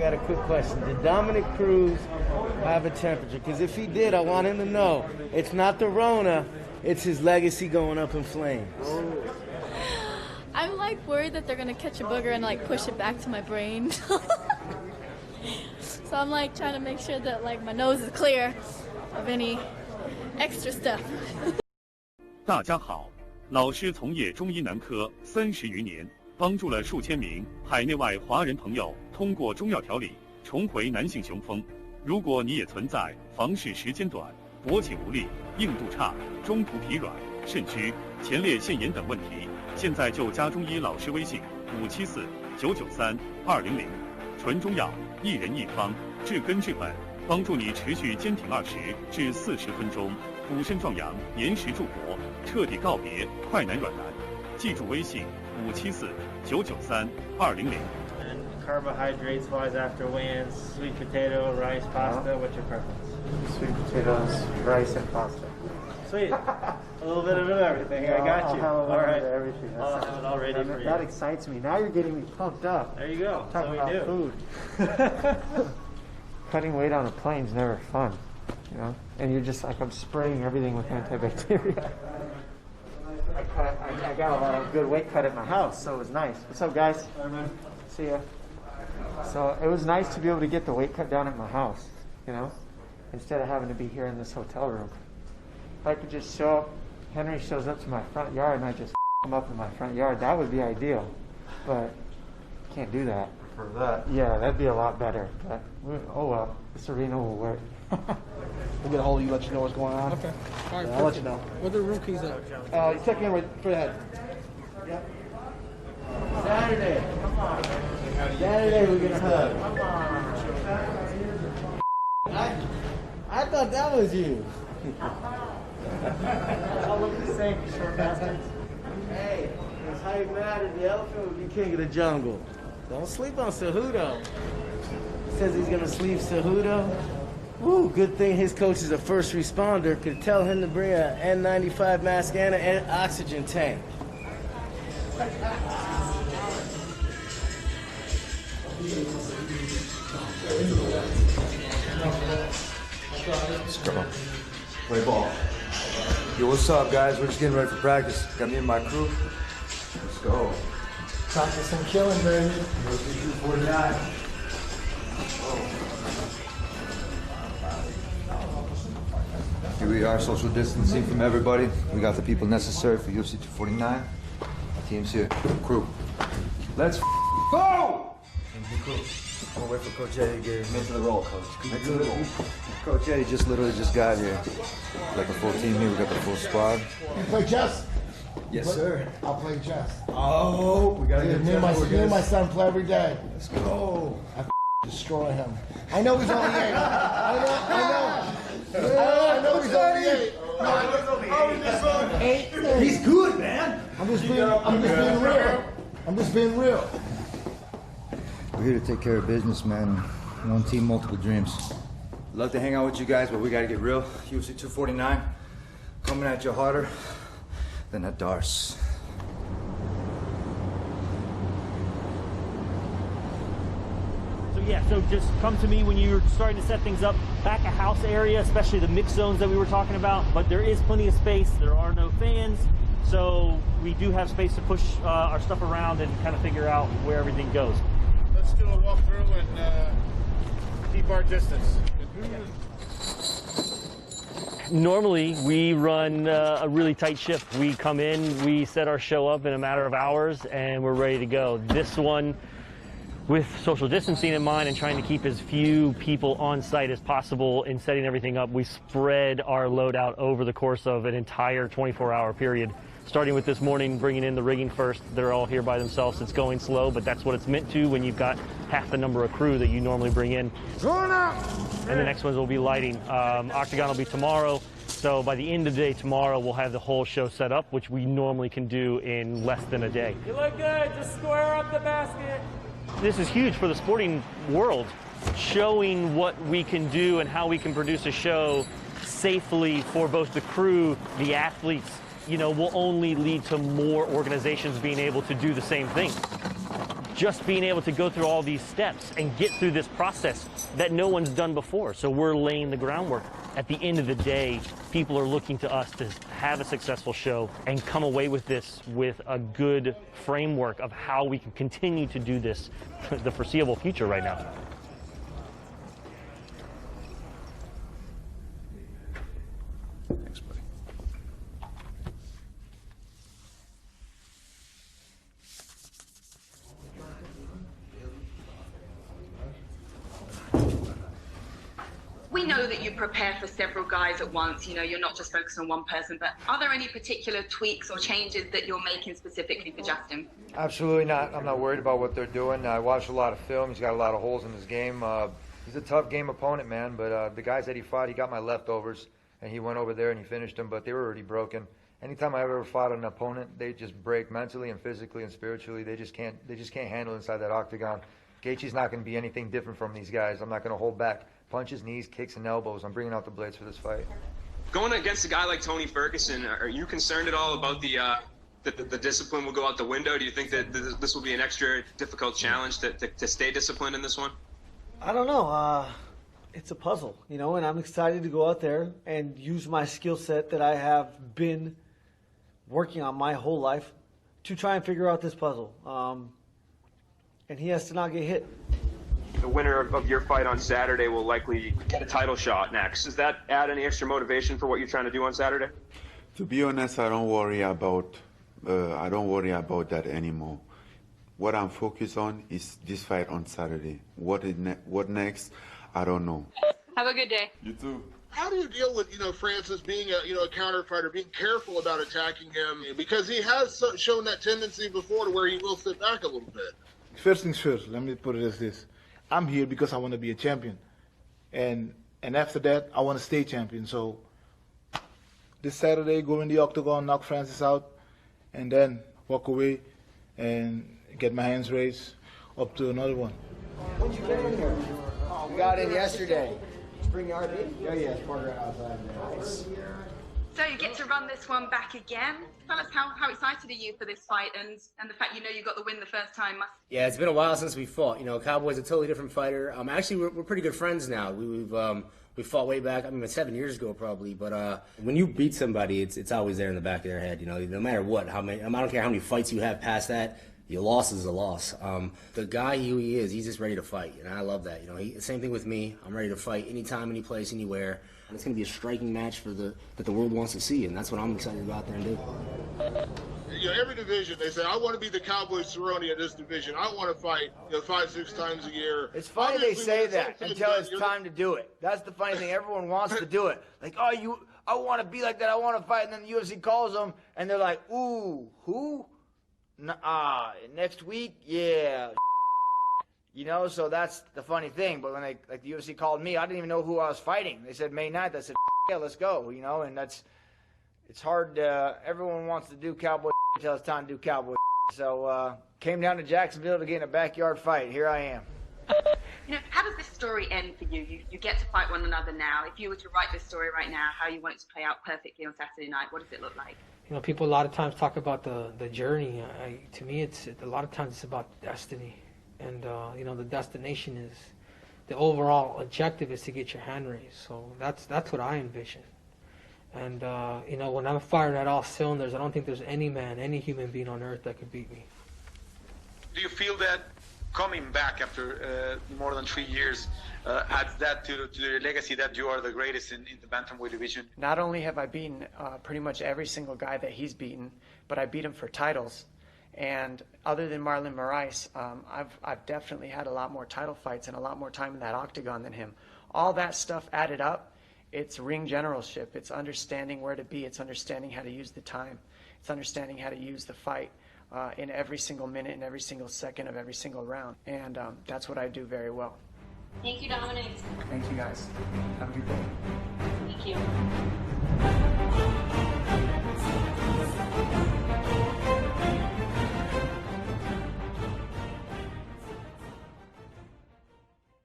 got a quick question. Did Dominic Cruz have a temperature? Because if he did, I want him to know it's not the Rona, it's his legacy going up in flames. I'm like worried that they're gonna catch a booger and like push it back to my brain. So I'm like trying to make sure that like my nose is clear of any extra stuff. 大家好，老师从业中医男科30余年，帮助了数千名海内外华人朋友通过中药调理重回男性雄风。如果你也存在房事时间短、勃起无力、硬度差、中途疲软、肾虚、前列腺炎等问题，现在就加中医老师微信574-993-200，纯中药，一人一方，治根治本，帮助你持续坚挺20至40分钟，补肾壮阳，延时助勃，彻底告别快男软男。记住微信574-993-200。Carbohydrates wise after weigh-ins, sweet potato, rice, pasta. What's your preference? Sweet potatoes, rice, and pasta. Sweet. A little bit of everything. I got you. All right. Everything. I'll have it all ready for you. That excites me. Now you're getting me pumped up. There you go. Talking That's about what we food. Cutting weight on a plane is never fun, you know. And you're just like, I'm spraying everything with antibacterial. I got a lot of good weight cut at my house, so it was nice. What's up, guys? See ya. So it was nice to be able to get the weight cut down at my house, you know, instead of having to be here in this hotel room. If I could just show up, Henry shows up to my front yard and I just him up in my front yard, that would be ideal. But can't do that. For that? Yeah, that'd be a lot better. But oh well, this arena will work. We'll get a hold of you, let you know what's going on. Okay. All right, yeah, I'll let you know. Where the room keys at? You check in right for the head. Yep. Saturday. Saturday we're gonna hug. I thought that was you. All look the same, short bastards. Hey, it's how you mad at the elephant would be king of the jungle. Don't sleep on Cejudo. Says he's gonna sleep Cejudo. Woo, good thing his coach is a first responder. Could tell him to bring a N95 mask and an oxygen tank. Let's go. Play ball. Yo, what's up, guys? We're just getting ready for practice. Got me and my crew. Let's go. Practice and killing, baby. 49. Here we are, social distancing from everybody. We got the people necessary for UFC 249. My team's here. Crew. Let's go! We'll wait for Coach Eddie to get into the role, Coach. Into the role. Coach Eddie just literally just got here. Like a full team here, we got the full squad. You play chess? Yes, sir. I'll play chess. Oh, we gotta get me and my son play every day. Let's go. I destroy him. I know he's only 8. I know he's only 8. 8. He's good, man. I'm just being real. I'm just being real. We're here to take care of business, man. One team, multiple dreams. Love to hang out with you guys, but we gotta get real. UFC 249 coming at you harder than a Darce. So just come to me when you're starting to set things up. Back of house area, especially the mix zones that we were talking about, but there is plenty of space. There are no fans, so we do have space to push our stuff around and kind of figure out where everything goes. Let's do a walkthrough and keep our distance. Normally, we run a really tight shift. We come in, we set our show up in a matter of hours, and we're ready to go. This one, with social distancing in mind and trying to keep as few people on site as possible in setting everything up, we spread our load out over the course of an entire 24-hour period. Starting with this morning, bringing in the rigging first. They're all here by themselves. It's going slow, but that's what it's meant to when you've got half the number of crew that you normally bring in. And the next ones will be lighting. Octagon will be tomorrow. So by the end of the day tomorrow, we'll have the whole show set up, which we normally can do in less than a day. You look good. Just square up the basket. This is huge for the sporting world, showing what we can do and how we can produce a show safely for both the crew, the athletes. You know, will only lead to more organizations being able to do the same thing. just being able to go through all these steps and get through this process that no one's done before. So we're laying the groundwork. At the end of the day, people are looking to us to have a successful show and come away with this with a good framework of how we can continue to do this for the foreseeable future right now. Thanks, buddy. We know that you prepare for several guys at once. You know, you're not just focused on one person, but are there any particular tweaks or changes that you're making specifically for Justin? Absolutely not. I'm not worried about what they're doing. I watched a lot of film. He's got a lot of holes in his game. He's a tough game opponent, man, but the guys that he fought, he got my leftovers, and he went over there and he finished them, but they were already broken. Anytime I ever fought an opponent, they just break mentally and physically and spiritually. They just can't handle inside that octagon. Gaethje's not going to be anything different from these guys. I'm not going to hold back. Punches, knees, kicks, and elbows. I'm bringing out the blades for this fight. Going against a guy like Tony Ferguson, are you concerned at all about the discipline will go out the window? Do you think that this will be an extra difficult challenge to stay disciplined in this one? I don't know. It's a puzzle, you know, and I'm excited to go out there and use my skill set that I have been working on my whole life to try and figure out this puzzle. And he has to not get hit. The winner of your fight on Saturday will likely get a title shot next. Does that add any extra motivation for what you're trying to do on Saturday? To be honest, I don't worry about that anymore. What I'm focused on is this fight on Saturday. What next? I don't know. Have a good day. You too. How do you deal with, Francis being a counter fighter, being careful about attacking him? Because he has shown that tendency before to where he will sit back a little bit. First things first, let me put it as this. I'm here because I want to be a champion. And after that, I want to stay champion. So this Saturday, go in the octagon, knock Francis out, and then walk away and get my hands raised up to another one. When'd you get in here? We got in yesterday. Spring RV? Yeah, it's part right outside. Nice. So you get to run this one back again. Tell us how excited are you for this fight and the fact you got the win the first time. Yeah, it's been a while since we fought. Cowboy's a totally different fighter. Actually, we're pretty good friends now. We fought way back. 7 years ago probably. But when you beat somebody, it's always there in the back of their head. No matter what, I don't care how many fights you have past that. Your loss is a loss. The guy who he is, he's just ready to fight, and I love that. Same thing with me. I'm ready to fight anytime, any place, anywhere. And it's going to be a striking match that the world wants to see, and that's what I'm excited to go out there and do. Every division, they say, I want to be the Cowboy Cerrone in this division. I want to fight 5-6 times a year. It's funny they say that until it's time to do it. That's the funny thing. Everyone wants to do it. Like, I want to be like that. I want to fight. And then the UFC calls them, and they're like, ooh, who? Next week? Yeah. So that's the funny thing. But when the UFC called me, I didn't even know who I was fighting. They said May 9th. I said, yeah, let's go, and it's hard. Everyone wants to do cowboy until it's time to do cowboy. So came down to Jacksonville to get in a backyard fight. Here I am. How does this story end for you? You get to fight one another now. If you were to write this story right now, how you want it to play out perfectly on Saturday night, what does it look like? People a lot of times talk about the journey. To me, it's a lot of times it's about destiny. And, the destination is, the overall objective is to get your hand raised. So that's what I envision. And, when I'm firing at all cylinders, I don't think there's any human being on earth that could beat me. Do you feel that coming back after more than 3 years adds that to the legacy that you are the greatest in the bantamweight division? Not only have I beaten pretty much every single guy that he's beaten, but I beat him for titles. And other than Marlon Moraes, I've definitely had a lot more title fights and a lot more time in that octagon than him. All that stuff added up, it's ring generalship. It's understanding where to be. It's understanding how to use the time. It's understanding how to use the fight in every single minute and every single second of every single round. And that's what I do very well. Thank you, Dominic. Thank you, guys. Have a good day. Thank you.